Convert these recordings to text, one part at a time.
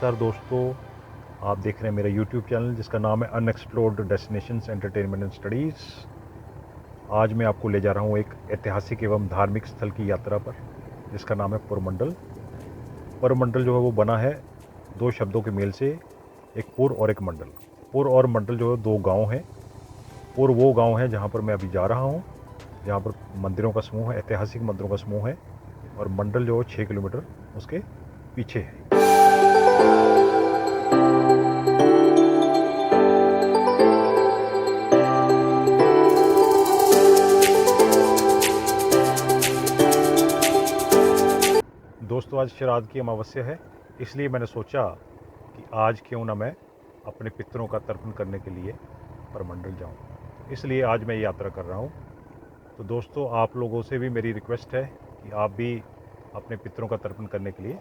नमस्कार दोस्तों, आप देख रहे हैं मेरा YouTube चैनल जिसका नाम है unexplored destinations entertainment and studies. आज मैं आपको ले जा रहा हूँ एक ऐतिहासिक एवं धार्मिक स्थल की यात्रा पर जिसका नाम है पुरमंडल। पुरमंडल जो है वो बना है दो शब्दों के मेल से, एक पुर और एक मंडल। पुर और मंडल जो है दो गांव हैं। पुर वो गांव है जहाँ पर मैं अभी जा रहा हूँ, जहाँ पर मंदिरों का समूह है, ऐतिहासिक मंदिरों का समूह है, और मंडल जो है 6 किलोमीटर उसके पीछे है। दोस्तों, आज श्राद्ध की अमावस्या है, इसलिए मैंने सोचा कि आज क्यों ना मैं अपने पितरों का तर्पण करने के लिए पुरमंडल जाऊं। इसलिए आज मैं ये यात्रा कर रहा हूं। तो दोस्तों, आप लोगों से भी मेरी रिक्वेस्ट है कि आप भी अपने पितरों का तर्पण करने के लिए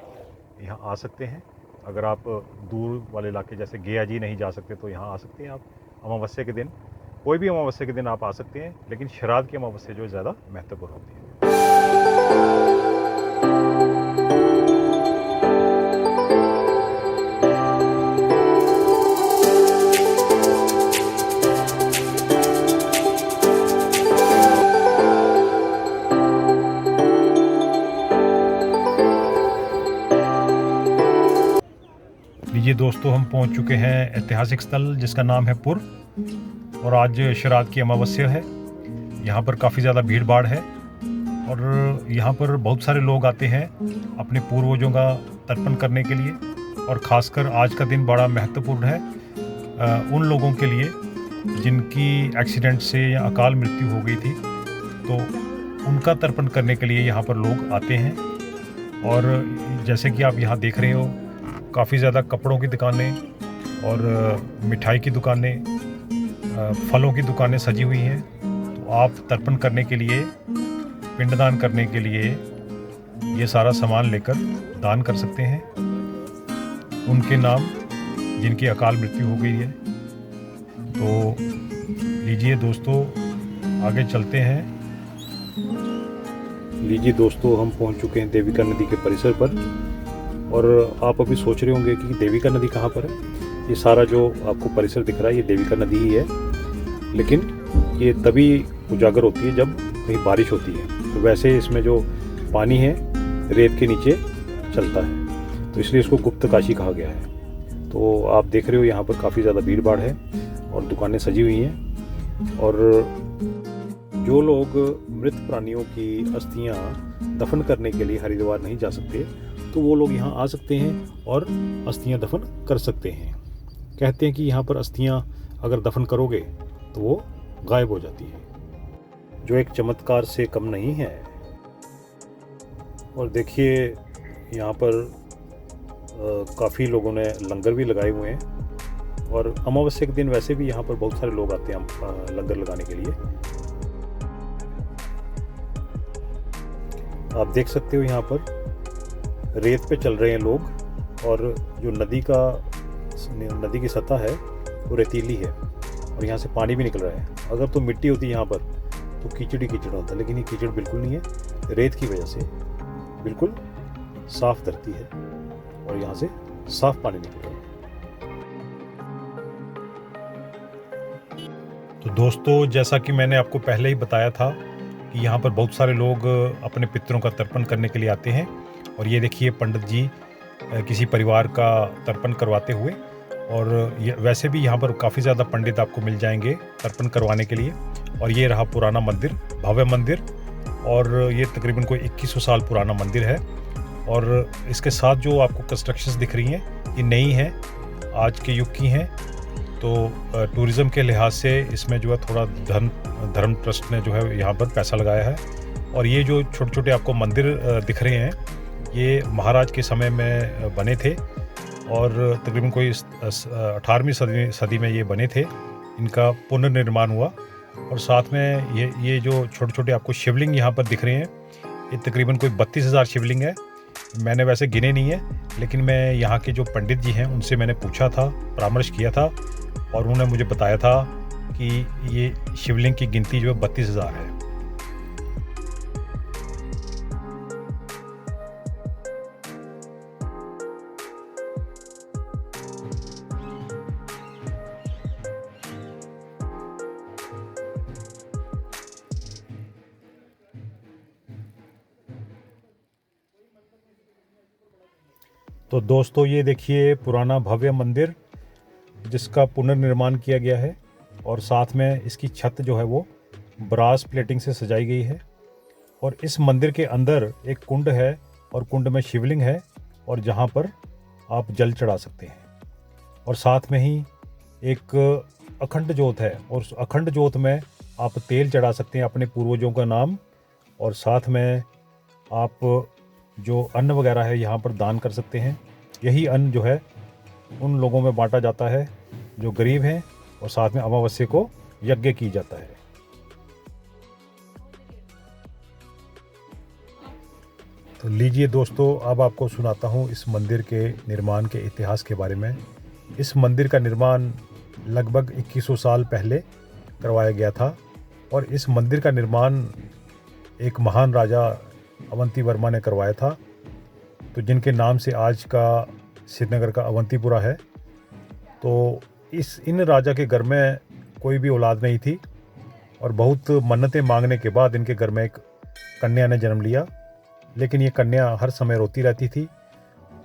यहाँ आ सकते हैं। अगर आप दूर वाले इलाके जैसे गया जी नहीं जा सकते तो यहाँ आ सकते हैं आप अमावस्या के दिन। कोई भी अमावस्या के दिन आप आ सकते हैं, लेकिन श्राद्ध की अमावस्या जो है ज़्यादा महत्वपूर्ण होती है। लीजिए दोस्तों, हम पहुंच चुके हैं ऐतिहासिक स्थल जिसका नाम है पुर, और आज श्राद्ध की अमावस्या है। यहाँ पर काफ़ी ज़्यादा भीड़ भाड़ है और यहाँ पर बहुत सारे लोग आते हैं अपने पूर्वजों का तर्पण करने के लिए। और ख़ासकर आज का दिन बड़ा महत्वपूर्ण है उन लोगों के लिए जिनकी एक्सीडेंट से या अकाल मृत्यु हो गई थी, तो उनका तर्पण करने के लिए यहाँ पर लोग आते हैं। और जैसे कि आप यहाँ देख रहे हो, काफ़ी ज़्यादा कपड़ों की दुकानें और मिठाई की दुकानें, फलों की दुकानें सजी हुई हैं। तो आप तर्पण करने के लिए, पिंडदान करने के लिए ये सारा सामान लेकर दान कर सकते हैं उनके नाम जिनकी अकाल मृत्यु हो गई है। तो लीजिए दोस्तों, आगे चलते हैं। लीजिए दोस्तों, हम पहुंच चुके हैं देविका नदी के परिसर पर। और आप अभी सोच रहे होंगे कि देविका नदी कहाँ पर है। ये सारा जो आपको परिसर दिख रहा है ये देविका नदी ही है, लेकिन ये तभी उजागर होती है जब कहीं बारिश होती है। तो वैसे इसमें जो पानी है रेत के नीचे चलता है, तो इसलिए इसको गुप्त काशी कहा गया है। तो आप देख रहे हो यहाँ पर काफ़ी ज़्यादा भीड़ भाड़ है और दुकानें सजी हुई हैं। और जो लोग मृत प्राणियों की अस्थियाँ दफन करने के लिए हरिद्वार नहीं जा सकते, तो वो लोग यहाँ आ सकते हैं और अस्थियाँ दफन कर सकते हैं। कहते हैं कि यहाँ पर अस्थियाँ अगर दफन करोगे तो वो गायब हो जाती है, जो एक चमत्कार से कम नहीं है। और देखिए, यहाँ पर काफ़ी लोगों ने लंगर भी लगाए हुए हैं। और अमावस्या के दिन वैसे भी यहाँ पर बहुत सारे लोग आते हैं लंगर लगाने के लिए। आप देख सकते हो यहाँ पर रेत पे चल रहे हैं लोग, और जो नदी की सतह है वो रेतीली है और यहाँ से पानी भी निकल रहा है। अगर तो मिट्टी होती यहाँ पर तो कीचड़ ही कीचड़ होता, लेकिन ये कीचड़ बिल्कुल नहीं है। रेत की वजह से बिल्कुल साफ धरती है और यहाँ से साफ पानी निकल रहा है। तो दोस्तों, जैसा कि मैंने आपको पहले ही बताया था कि यहाँ पर बहुत सारे लोग अपने पितरों का तर्पण करने के लिए आते हैं। और ये देखिए, पंडित जी किसी परिवार का तर्पण करवाते हुए। और वैसे भी यहाँ पर काफ़ी ज़्यादा पंडित आपको मिल जाएंगे तर्पण करवाने के लिए। और ये रहा पुराना मंदिर, भव्य मंदिर, और ये तकरीबन कोई 2100 साल पुराना मंदिर है। और इसके साथ जो आपको कंस्ट्रक्शंस दिख रही हैं ये नई हैं, आज के युग की हैं। तो टूरिज़्म के लिहाज से इसमें जो है थोड़ा धर्म ट्रस्ट ने जो है यहाँ पर पैसा लगाया है। और ये जो छोटे छोटे आपको मंदिर दिख रहे हैं ये महाराज के समय में बने थे, और तकरीबन कोई 18वीं सदी में ये बने थे। इनका पुनर्निर्माण हुआ। और साथ में ये जो छोटे छोटे आपको शिवलिंग यहाँ पर दिख रहे हैं, ये तकरीबन कोई 32,000 शिवलिंग है। मैंने वैसे गिने नहीं है, लेकिन मैं यहाँ के जो पंडित जी हैं उनसे मैंने पूछा था, परामर्श किया था, और उन्होंने मुझे बताया था कि ये शिवलिंग की गिनती जो है 32,000 है। तो दोस्तों ये देखिए पुराना भव्य मंदिर जिसका पुनर्निर्माण किया गया है और साथ में इसकी छत जो है वो ब्रास प्लेटिंग से सजाई गई है। और इस मंदिर के अंदर एक कुंड है और कुंड में शिवलिंग है और जहाँ पर आप जल चढ़ा सकते हैं। और साथ में ही एक अखंड ज्योत है और उस अखंड ज्योत में आप तेल चढ़ा सकते हैं अपने पूर्वजों का नाम। और साथ में आप जो अन्न वगैरह है यहाँ पर दान कर सकते हैं। यही अन्न जो है उन लोगों में बांटा जाता है जो गरीब हैं और साथ में अमावस्या को यज्ञ की जाता है। तो लीजिए दोस्तों, अब आपको सुनाता हूँ इस मंदिर के निर्माण के इतिहास के बारे में। इस मंदिर का निर्माण लगभग 2100 साल पहले करवाया गया था और इस मंदिर का निर्माण एक महान राजा अवंती वर्मा ने करवाया था, तो जिनके नाम से आज का श्रीनगर का अवंतीपुरा है। तो इन राजा के घर में कोई भी औलाद नहीं थी और बहुत मन्नतें मांगने के बाद इनके घर में एक कन्या ने जन्म लिया। लेकिन ये कन्या हर समय रोती रहती थी,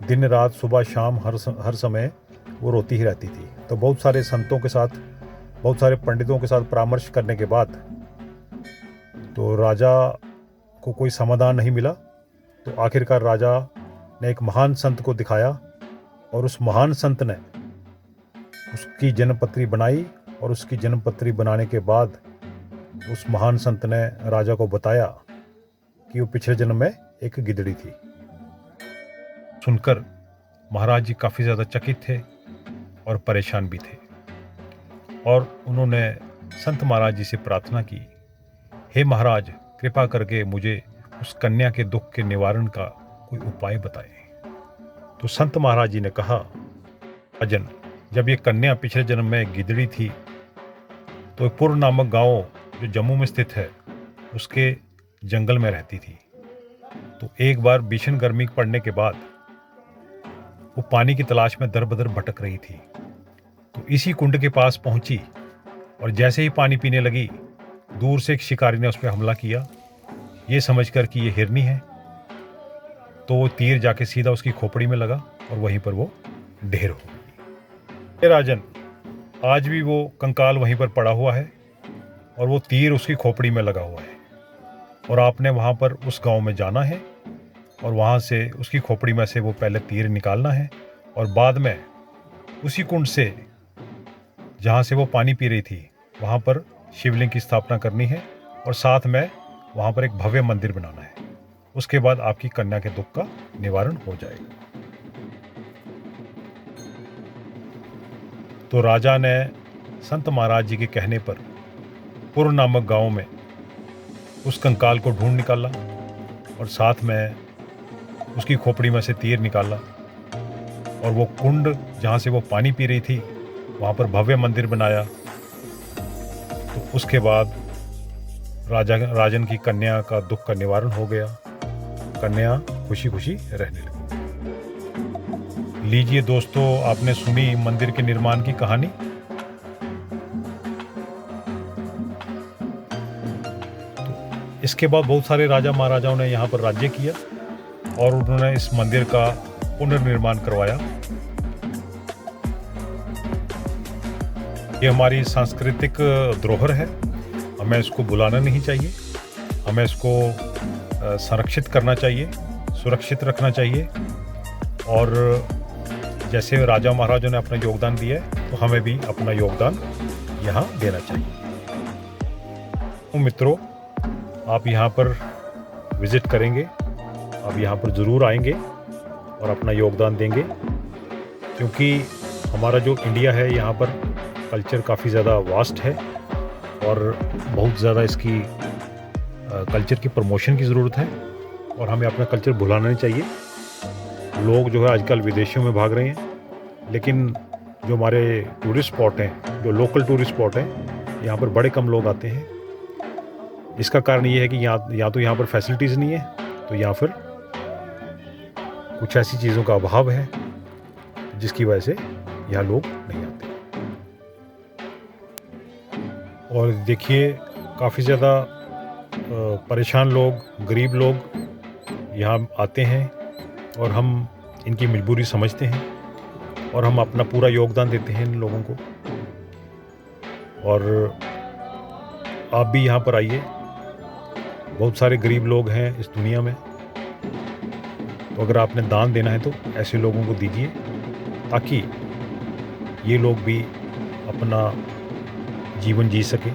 दिन रात सुबह शाम हर समय वो रोती ही रहती थी। तो बहुत सारे संतों के साथ, बहुत सारे पंडितों के साथ परामर्श करने के बाद तो राजा को कोई समाधान नहीं मिला। तो आखिरकार राजा ने एक महान संत को दिखाया और उस महान संत ने उसकी जन्मपत्री बनाई और उसकी जन्मपत्री बनाने के बाद उस महान संत ने राजा को बताया कि वो पिछले जन्म में एक गिदड़ी थी। सुनकर महाराज जी काफ़ी ज़्यादा चकित थे और परेशान भी थे और उन्होंने संत महाराज जी से प्रार्थना की, हे महाराज, कृपा करके मुझे उस कन्या के दुख के निवारण का कोई उपाय बताएं। तो संत महाराज जी ने कहा, राजन, जब ये कन्या पिछले जन्म में गिदड़ी थी तो पुर नामक गांव जो जम्मू में स्थित है उसके जंगल में रहती थी। तो एक बार भीषण गर्मी पड़ने के बाद वो पानी की तलाश में दर बदर भटक रही थी। तो इसी कुंड के पास पहुंची और जैसे ही पानी पीने लगी, दूर से एक शिकारी ने उस पर हमला किया, ये समझकर कि ये हिरनी है। तो वो तीर जाके सीधा उसकी खोपड़ी में लगा और वहीं पर वो ढेर हो गई। राजन, आज भी वो कंकाल वहीं पर पड़ा हुआ है और वो तीर उसकी खोपड़ी में लगा हुआ है और आपने वहाँ पर उस गांव में जाना है और वहाँ से उसकी खोपड़ी में से वो पहले तीर निकालना है और बाद में उसी कुंड से जहाँ से वो पानी पी रही थी वहाँ पर शिवलिंग की स्थापना करनी है और साथ में वहाँ पर एक भव्य मंदिर बनाना है। उसके बाद आपकी कन्या के दुख का निवारण हो जाएगा। तो राजा ने संत महाराज जी के कहने पर पुर नामक गांव में उस कंकाल को ढूंढ निकाला और साथ में उसकी खोपड़ी में से तीर निकाला और वो कुंड जहाँ से वो पानी पी रही थी वहाँ पर भव्य मंदिर बनाया। तो उसके बाद राजन की कन्या का दुख का निवारण हो गया। कन्या खुशी खुशी रहने लगी। लीजिए दोस्तों, आपने सुनी मंदिर के निर्माण की कहानी। तो इसके बाद बहुत सारे राजा महाराजाओं ने यहाँ पर राज्य किया और उन्होंने इस मंदिर का पुनर्निर्माण करवाया। ये हमारी सांस्कृतिक धरोहर है, हमें इसको भुलाना नहीं चाहिए, हमें इसको संरक्षित करना चाहिए, सुरक्षित रखना चाहिए। और जैसे राजा महाराजों ने अपना योगदान दिया है तो हमें भी अपना योगदान यहाँ देना चाहिए। तो मित्रों, आप यहाँ पर विज़िट करेंगे, आप यहाँ पर ज़रूर आएंगे और अपना योगदान देंगे, क्योंकि हमारा जो इंडिया है यहाँ पर कल्चर काफ़ी ज़्यादा वास्ट है और बहुत ज़्यादा इसकी कल्चर की प्रमोशन की ज़रूरत है और हमें अपना कल्चर भुलाना नहीं चाहिए। लोग जो है आजकल विदेशों में भाग रहे हैं, लेकिन जो हमारे टूरिस्ट स्पॉट हैं, जो लोकल टूरिस्ट स्पॉट हैं, यहाँ पर बड़े कम लोग आते हैं। इसका कारण ये है कि या तो यहाँ पर फैसिलिटीज़ नहीं है, तो या फिर कुछ ऐसी चीज़ों का अभाव है जिसकी वजह से यहाँ लोग नहीं आते। और देखिए, काफ़ी ज़्यादा परेशान लोग, गरीब लोग यहाँ आते हैं और हम इनकी मजबूरी समझते हैं और हम अपना पूरा योगदान देते हैं इन लोगों को। और आप भी यहाँ पर आइए, बहुत सारे गरीब लोग हैं इस दुनिया में, तो अगर आपने दान देना है तो ऐसे लोगों को दीजिए ताकि ये लोग भी अपना जीवन जी सकें।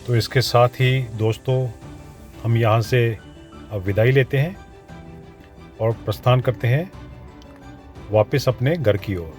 तो इसके साथ ही दोस्तों हम यहाँ से अब विदाई लेते हैं और प्रस्थान करते हैं वापस अपने घर की ओर।